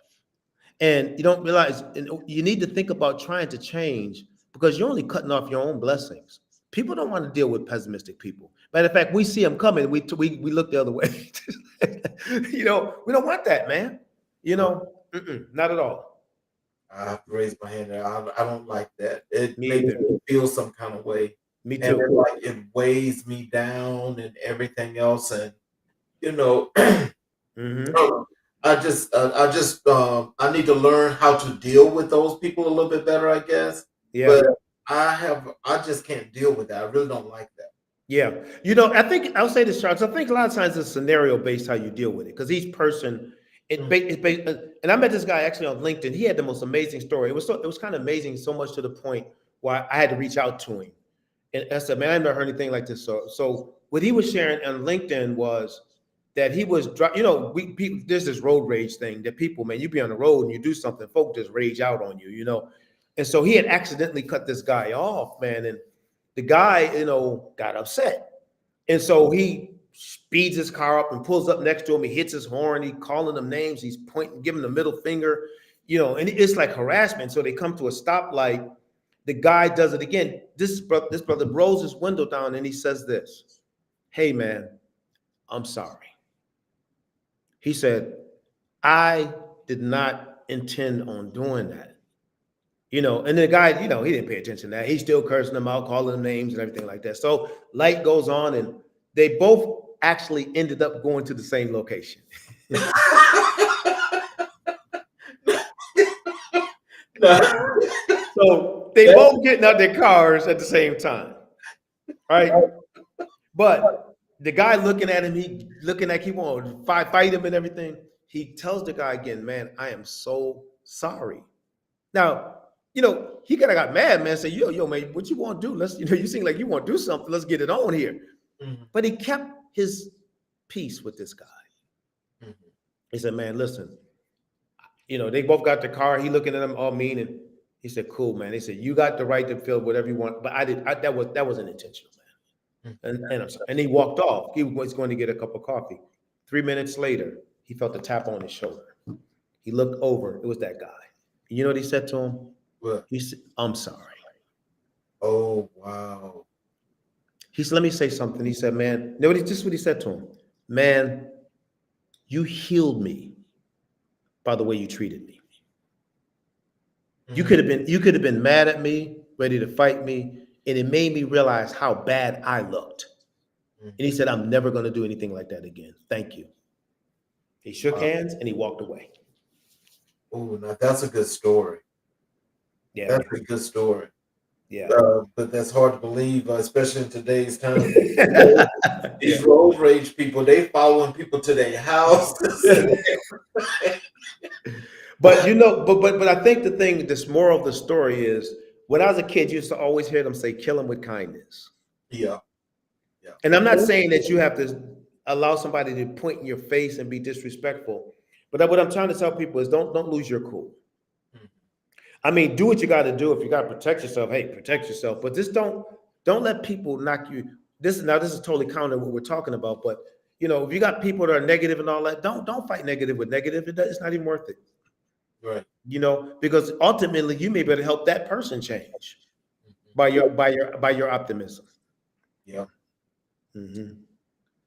And you don't realize, and you need to think about trying to change because you're only cutting off your own blessings. People don't want to deal with pessimistic people. Matter of fact, we see them coming, we look the other way. You know, we don't want that, man. You know, not at all. I have to raise my hand there. I don't like that. It Me makes either. me feel some kind of way, Me and it too. like it weighs me down and everything else. And you know, Hmm. I need to learn how to deal with those people a little bit better, I guess. Yeah. But I just can't deal with that. I really don't like that. Yeah. You know, I think I'll say this, Charles. I think a lot of times it's scenario based how you deal with it because each person, Mm. and I met this guy actually on LinkedIn. He had the most amazing story. It was kind of amazing, so much to the point where I had to reach out to him. And I said, man, I never heard anything like this. So what he was sharing on LinkedIn was that he was, you know, there's this road rage thing that people, man, you be on the road and you do something, folk just rage out on you, you know. And so he had accidentally cut this guy off, man. And the guy, you know, got upset. And so he speeds his car up and pulls up next to him. He hits his horn. He calling them names. He's pointing, giving the middle finger, you know, and it's like harassment. So they come to a stoplight. The guy does it again. This brother rolls his window down and he says this, "Hey, man, I'm sorry." He said, "I did not intend on doing that." You know, and the guy, you know, he didn't pay attention to that. He's still cursing them out, calling them names and everything like that. So light goes on, and they both actually ended up going to the same location. No. So they both getting out their cars at the same time, right? But the guy looking at him, he looking like he want to fight him and everything. He tells the guy again, "Man, I am so sorry." Now, you know, he kind of got mad, man. Say, yo, man, what you want to do? Let's, you know, you seem like you want to do something. Let's get it on here. Mhm, But he kept his peace with this guy. mhm. He said, "Man, listen, you know, they both got the car. He looking at them all mean, and he said, "Cool, man." He said, "You got the right to feel whatever you want, but that wasn't intentional, Mhm. man." And I'm sorry. And he walked off. He was going to get a cup of coffee. 3 minutes later, he felt a tap on his shoulder. He looked over. It was that guy. And you know what he said to him? What? He said, "I'm sorry." Oh wow. He said, "Let me say something." He said, "Man," no, this is what he said to him. "Man, you healed me by the way you treated me. Mhm, You could have been mad at me, ready to fight me, and it made me realize how bad I looked." mhm. And he said, "I'm never going to do anything like that again. Thank you." He shook Wow. hands and he walked away. Oh, now that's a good story. Yeah, That's man. a good story. Yeah. But that's hard to believe, especially in today's time. Yeah. These road rage people, they following people to their houses. But you know, but I think the thing, this moral of the story is when I was a kid, you used to always hear them say, "Kill them with kindness." Yeah, yeah. And I'm not saying that you have to allow somebody to point in your face and be disrespectful. But what I'm trying to tell people is don't lose your cool. Mhm. I mean, do what you got to do. If you got to protect yourself, hey, protect yourself. But just don't let people knock you. This is totally counter what we're talking about. But you know, if you got people that are negative and all that, don't fight negative with negative. It's not even worth it. Right. You know, because ultimately you may be able to help that person change Mhm. by your optimism. Yeah. Hmm.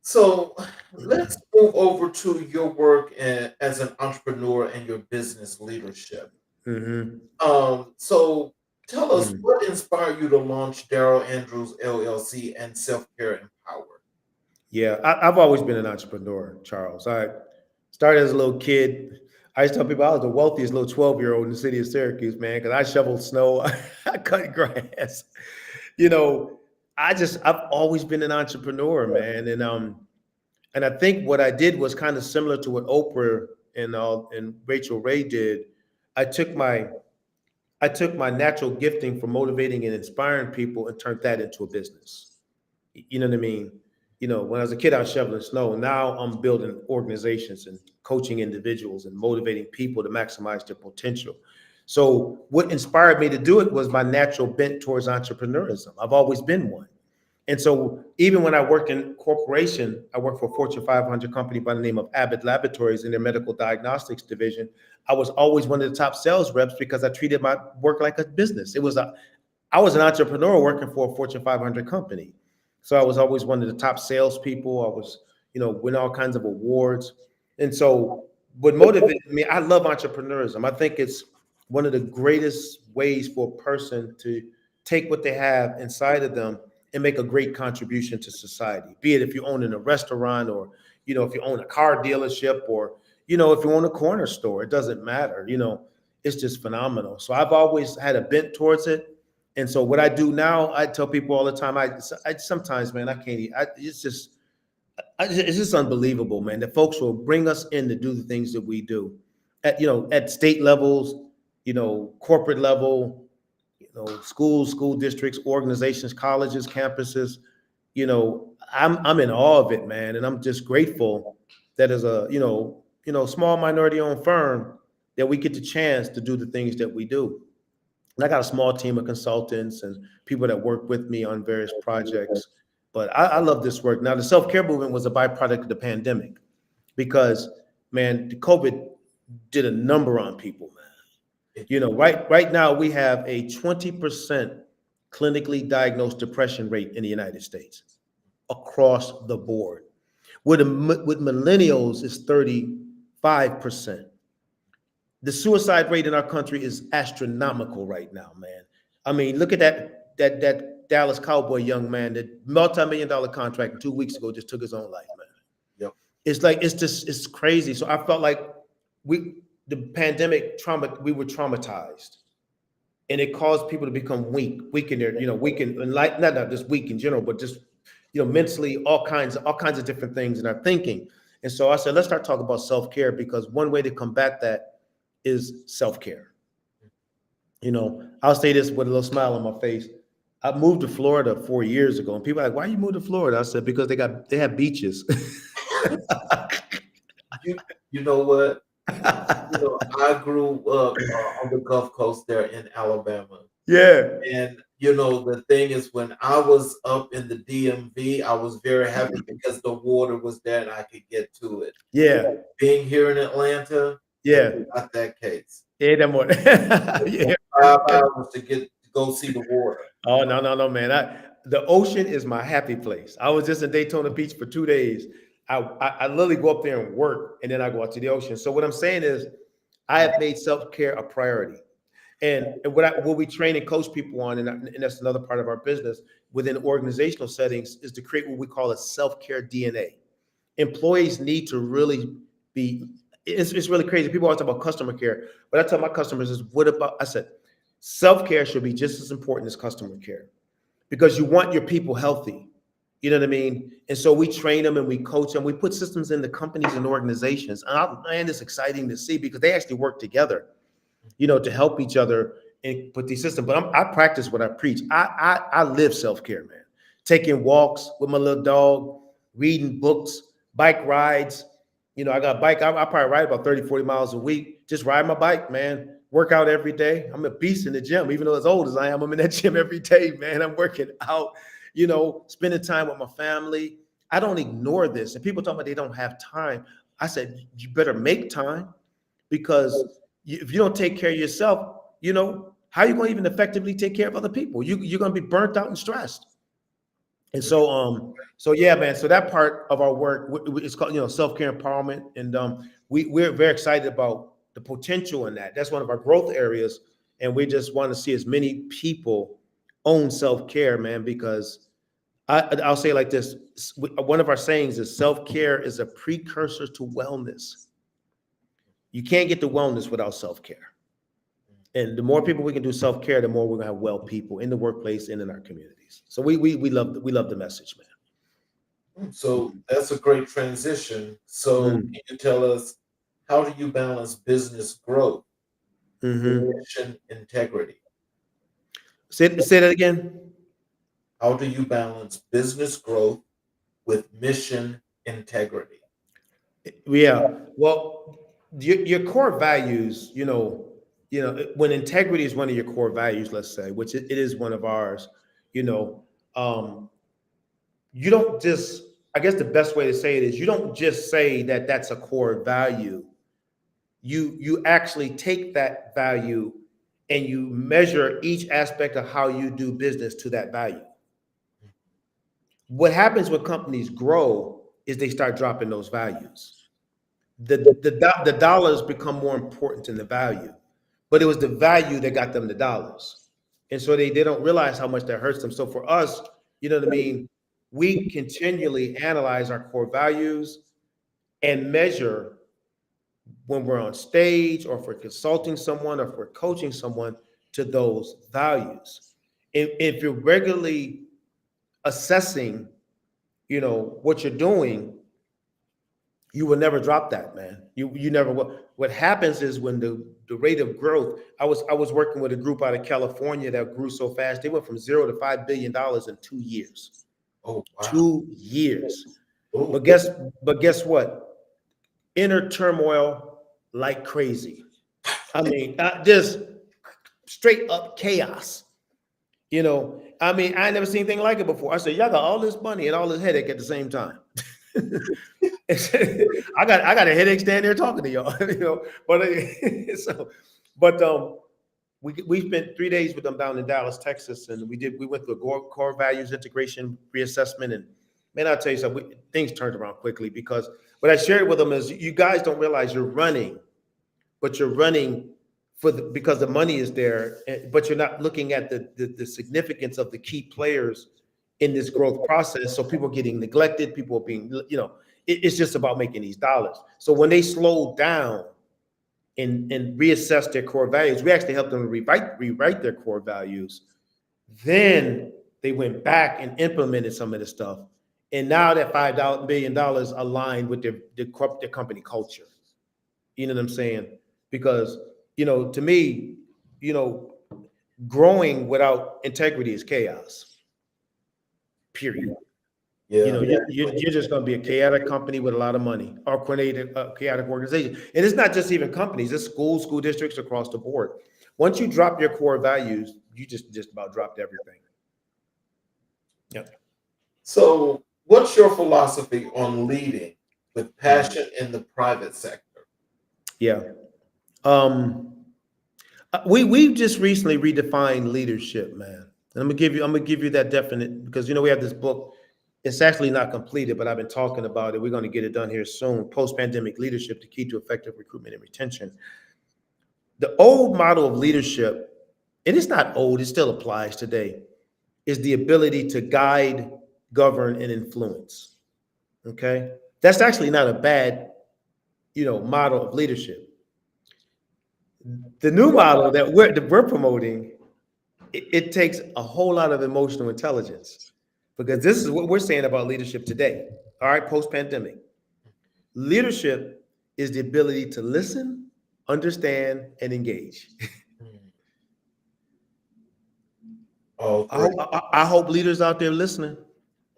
So let's move over to your work as an entrepreneur and your business leadership. Hmm. So tell us Hmm. what inspired you to launch Darrell Andrews LLC and Self Care Empowered. Yeah, I've always been an entrepreneur, Charles. I started as a little kid. I used to tell people I was the wealthiest little 12-year-old in the city of Syracuse, man, because I shoveled snow, I cut grass. You know, I've always been an entrepreneur, man. And I think what I did was kind of similar to what Oprah and Rachel Ray did. I took my I took my natural gifting for motivating and inspiring people and turned that into a business. You know what I mean? When I was a kid, I was shoveling snow. Now I'm building organizations and coaching individuals and motivating people to maximize their potential. So what inspired me to do it was my natural bent towards entrepreneurism. I've always been one. And so even when I worked in corporation, I worked for a Fortune 500 company by the name of Abbott Laboratories in their medical diagnostics division. I was always one of the top sales reps because I treated my work like a business. I was an entrepreneur working for a Fortune 500 company. So I was always one of the top salespeople. I was, win all kinds of awards. And so what motivated me, I love entrepreneurism. I think it's one of the greatest ways for a person to take what they have inside of them and make a great contribution to society. Be it if you own in a restaurant or, if you own a car dealership or, if you own a corner store, it doesn't matter. It's just phenomenal. So I've always had a bent towards it. And so what I do now, I tell people all the time, I sometimes, man, I can't, it's just unbelievable, man, that folks will bring us in to do the things that we do at state levels, corporate level, schools, school districts, organizations, colleges, campuses. I'm in awe of it, man. And I'm just grateful that as a, small minority owned firm that we get the chance to do the things that we do. And I got a small team of consultants and people that work with me on various projects. But I love this work. Now, the self-care movement was a byproduct of the pandemic because, man, the COVID did a number on people, man. Right now we have a 20% clinically diagnosed depression rate in the United States across the board. With millennials, it's 35%. The suicide rate in our country is astronomical right now, man. I mean, look at that Dallas Cowboy young man, that multi-million-dollar contract 2 weeks ago just took his own life, man. Yep. It's crazy. So I felt like the pandemic we were traumatized, and it caused people to become weak in their, weak in like not just weak in general, but just mentally, all kinds of different things in our thinking. And so I said, let's start talking about self-care, because one way to combat that is self-care. I'll say this with a little smile on my face. I moved to Florida 4 years ago, and people are like, why you moved to Florida? I said, because they have beaches. You know what? I grew up on the Gulf Coast there in Alabama. Yeah. And the thing is, when I was up in the DMV, I was very happy because the water was there and I could get to it. Yeah. Being here in Atlanta, Yeah. not that case. Yeah, that more. Yeah. 5 hours to go see the water. Oh, no, man. The ocean is my happy place. I was just in Daytona Beach for 2 days. I literally go up there and work, and then I go out to the ocean. So what I'm saying is, I have made self-care a priority. And what we train and coach people on, and that's another part of our business within organizational settings, is to create what we call a self-care DNA. Employees need to really be, it's really crazy. People always talk about customer care, but I tell my customers is, I said, self-care should be just as important as customer care, because you want your people healthy. You know what I mean? And so we train them and we coach them. We put systems into companies and organizations. And it's exciting to see, because they actually work together, to help each other and put these systems. But I practice what I preach. I live self-care, man. Taking walks with my little dog, reading books, bike rides. I got a bike. I probably ride about 30, 40 miles a week. Just ride my bike, man. Work out every day. I'm a beast in the gym. Even though as old as I am, I'm in that gym every day, man. I'm working out, spending time with my family. I don't ignore this. And people talk about they don't have time. I said, you better make time, because if you don't take care of yourself, how are you going to even effectively take care of other people? You're going to be burnt out and stressed. And so yeah, man. So that part of our work is called, self-care empowerment, and we're very excited about the potential in that. That's one of our growth areas, and we just want to see as many people own self-care, man. Because I'll say it like this: one of our sayings is self-care is a precursor to wellness. You can't get to wellness without self-care. And the more people we can do self-care, the more we're gonna have well people in the workplace and in our communities. So we love the message, man. So that's a great transition. So can you tell us, how do you balance business growth with mission integrity? Say that again. How do you balance business growth with mission integrity? Yeah. Well, your core values, when integrity is one of your core values, let's say, which it is one of ours, you know, um, you don't just, I guess the best way to say it is you don't just say that that's a core value. You actually take that value and you measure each aspect of how you do business to that value. What happens when companies grow is they start dropping those values. The dollars become more important than the value, but it was the value that got them the dollars, and so they don't realize how much that hurts them. So for us, you know what I mean, we continually analyze our core values and measure when we're on stage or if we're consulting someone or if we're coaching someone to those values. If you're regularly assessing, what you're doing, you will never drop that, man. You never will. What happens is when the rate of growth, I was working with a group out of California that grew so fast, they went from 0 to $5 billion in 2 years. Oh, wow. 2 years. Oh, But guess what? Inner turmoil like crazy. I mean, just straight up chaos. I mean, I ain't never seen anything like it before. I said, y'all got all this money and all this headache at the same time. I got a headache standing there talking to y'all, But we spent 3 days with them down in Dallas, Texas, and we went through a core values integration reassessment, and man, I'll tell you something, things turned around quickly because what I shared with them is you guys don't realize you're running, but you're running because the money is there, but you're not looking at the significance of the key players in this growth process. So people are getting neglected, people are being, it's just about making these dollars. So when they slowed down and reassess their core values, we actually helped them rewrite their core values. Then they went back and implemented some of the stuff. And now that $5 billion aligned with their company culture. You know what I'm saying? Because, to me, growing without integrity is chaos. Period. yeah. You're just going to be a chaotic company with a lot of money, or chaotic organization. And it's not just even companies, it's school districts across the board. Once you drop your core values, you just about dropped everything. Yep. So, what's your philosophy on leading with passion in the private sector? Yeah. We've just recently redefined leadership, man. And I'm gonna give you that definite, because we have this book. It's actually not completed, but I've been talking about it. We're going to get it done here soon. Post-pandemic leadership, the key to effective recruitment and retention. The old model of leadership, and it's not old, it still applies today, is the ability to guide, govern, and influence. Okay, that's actually not a bad, model of leadership. The new model that we're promoting, it takes a whole lot of emotional intelligence, because this is what we're saying about leadership today. All right, post-pandemic. Leadership is the ability to listen, understand, and engage. Oh, I hope leaders out there listening.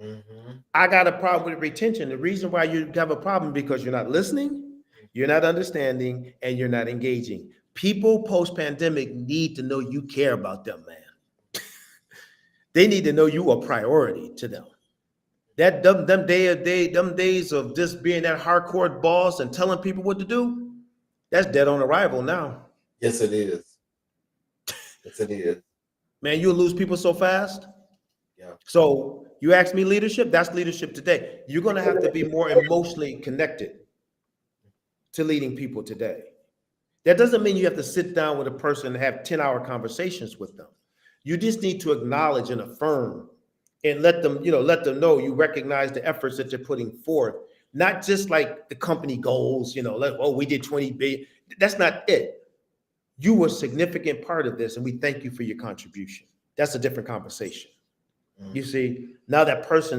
mm-hmm. I got a problem with retention. The reason why you have a problem because you're not listening, you're not understanding, and you're not engaging. People post-pandemic need to know you care about them, man. They need to know you are a priority to them. Them days of just being that hardcore boss and telling people what to do, that's dead on arrival now. Yes, it is. Yes, it is. Man, you'll lose people so fast. Yeah. So you ask me leadership, that's leadership today. You're going to have to be more emotionally connected to leading people today. That doesn't mean you have to sit down with a person and have 10-hour conversations with them. You just need to acknowledge and affirm and let them know you recognize the efforts that you're putting forth, not just like the company goals, like, oh, we did 20 billion. That's not it. You were a significant part of this, and we thank you for your contribution. That's a different conversation. You see, now that person's